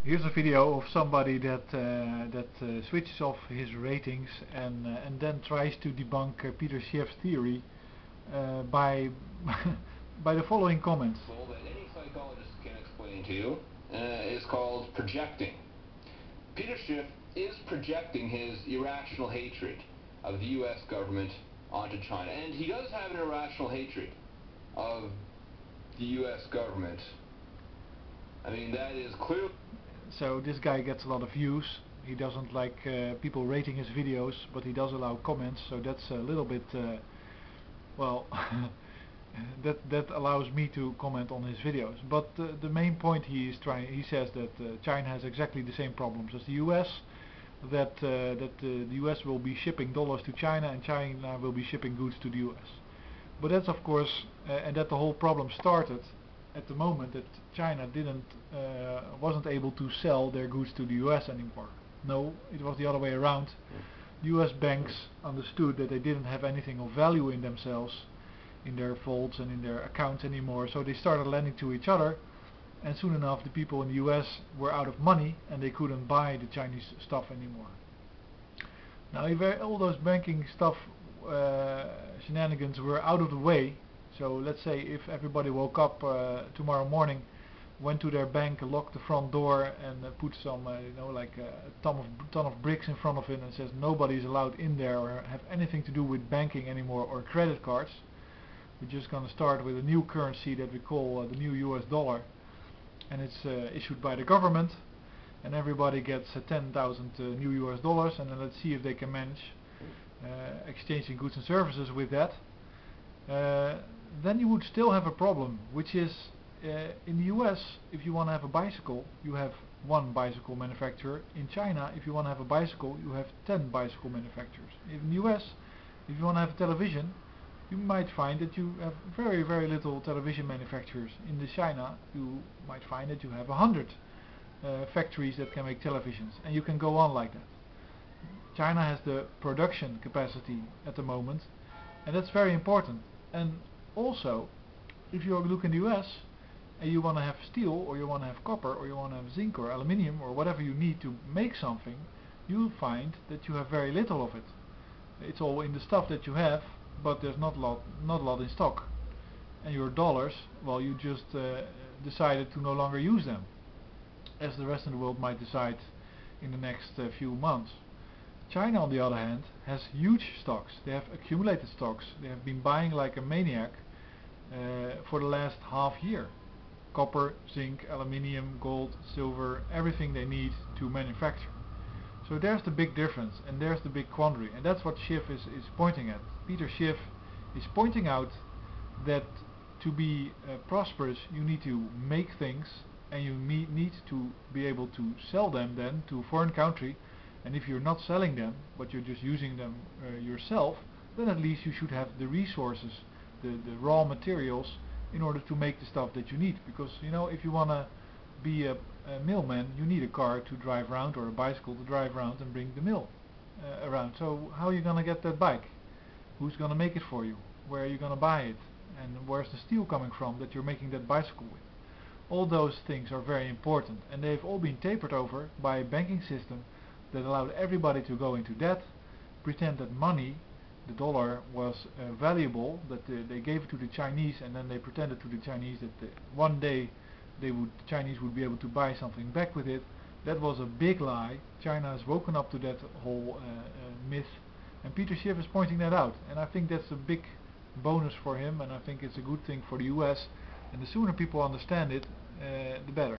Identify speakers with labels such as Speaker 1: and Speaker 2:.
Speaker 1: Here's a video of somebody that switches off his ratings and then tries to debunk Peter Schiff's theory by by the following comments.
Speaker 2: That any psychologist can explain to you is called projecting. Peter Schiff is projecting his irrational hatred of the U.S. government onto China, and he does have an irrational hatred of the U.S. government. I mean, that is clear.
Speaker 1: So this guy gets a lot of views. He doesn't like people rating his videos, but he does allow comments, so that's a little bit well that allows me to comment on his videos. But the main point he says that China has exactly the same problems as the US, that the US will be shipping dollars to China and China will be shipping goods to the US. But that's of course and that the whole problem started at the moment that China wasn't able to sell their goods to the US anymore. No, it was the other way around. US banks understood that they didn't have anything of value in themselves, in their vaults and in their accounts anymore, so they started lending to each other, and soon enough the people in the US were out of money and they couldn't buy the Chinese stuff anymore. Now if all those banking stuff shenanigans were out of the way, so let's say if everybody woke up tomorrow morning, went to their bank, locked the front door and put some like a ton of bricks in front of it and says nobody is allowed in there or have anything to do with banking anymore or credit cards. We're just going to start with a new currency that we call the new US dollar, and it's issued by the government, and everybody gets 10,000 new US dollars, and then let's see if they can manage exchanging goods and services with that. Then you would still have a problem, which is in the US, if you want to have a bicycle, you have one bicycle manufacturer. In China, if you want to have a bicycle, you have 10 bicycle manufacturers. In the US, if you want to have a television, you might find that you have very, very little television manufacturers. In China, you might find that you have 100 factories that can make televisions, and you can go on like that. China has the production capacity at the moment, and that's very important. And also, if you look in the US and you want to have steel, or you want to have copper, or you want to have zinc or aluminium or whatever you need to make something, you'll find that you have very little of it. It's all in the stuff that you have, but there's not a lot in stock. And your dollars, well, you just decided to no longer use them, as the rest of the world might decide in the next few months. China, on the other hand, has huge stocks. They have accumulated stocks. They have been buying like a maniac for the last half year. Copper, zinc, aluminium, gold, silver, everything they need to manufacture. So there's the big difference, and there's the big quandary, and that's what Schiff is pointing at. Peter Schiff is pointing out that to be prosperous, you need to make things, and you need to be able to sell them then to a foreign country. And if you're not selling them, but you're just using them yourself, then at least you should have the resources, the raw materials, in order to make the stuff that you need. Because if you want to be a millman, you need a car to drive around, or a bicycle to drive around and bring the mill around. So how are you going to get that bike? Who's going to make it for you? Where are you going to buy it? And where's the steel coming from that you're making that bicycle with? All those things are very important, and they've all been tapered over by a banking system that allowed everybody to go into debt, pretend that money, the dollar, was valuable, that they gave it to the Chinese, and then they pretended to the Chinese that one day the Chinese would be able to buy something back with it. That was a big lie. China has woken up to that whole myth, and Peter Schiff is pointing that out, and I think that's a big bonus for him, and I think it's a good thing for the US, and the sooner people understand it, the better.